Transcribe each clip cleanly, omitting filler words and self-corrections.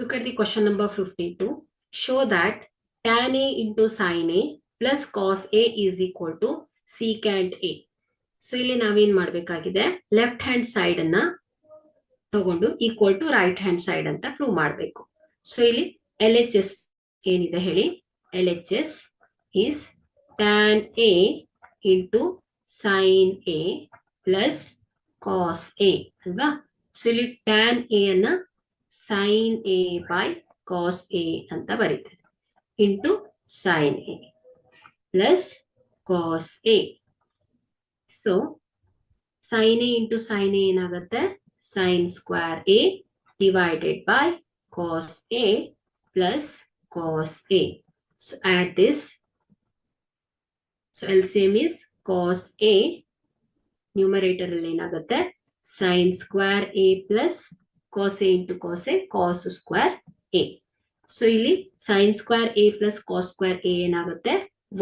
Look at the question number 52. Show that tan A into sin A plus cos A is equal to secant A. So ಇಲ್ಲಿ ನಾವೇನ್ ಮಾಡ್ಬೇಕಾಗಿದೆ, left hand side ಅನ್ನ ತಗೊಂಡು equal to right hand side ಅಂತ prove ಮಾಡಬೇಕು. So ಇಲ್ಲಿ L H S ಏನಿದೆ ಹೇಳಿ, L H S is tan A into sine A plus cos A ಅಲ್ವಾ. ಸೊ ಇಲ್ಲಿ ಟ್ಯಾನ್ ಎ ಅನ್ನ sine A by cos A ಅಂತ ಬರೀತಾರೆ, into sine A plus cos A. So sine A into sine A ಏನಾಗುತ್ತೆ, sine square A divided by cos A plus cos A. So add this. So LCM is cos A, numerator ಅಲ್ಲಿ ಏನಾಗುತ್ತೆ sine square A plus cos A into cos A, cos square A. So ಇಲ್ಲಿ sine square A plus cos square A ಏನಾಗುತ್ತೆ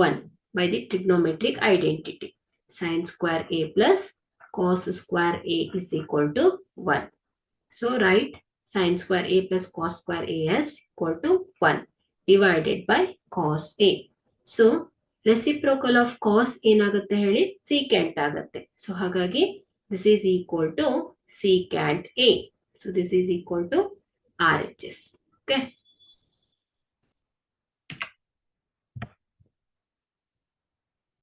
1 by the trigonometric identity. Sin square a plus cos square a is equal to 1. So write sin square a plus cos square a is equal to 1 divided by cos a. So reciprocal of cos ಏನಾಗುತ್ತೆ ಹೇಳಿ, secant ಆಗುತ್ತೆ. So ಹಾಗಾಗಿ this is equal to secant a. So this is equal to RHS. Okay.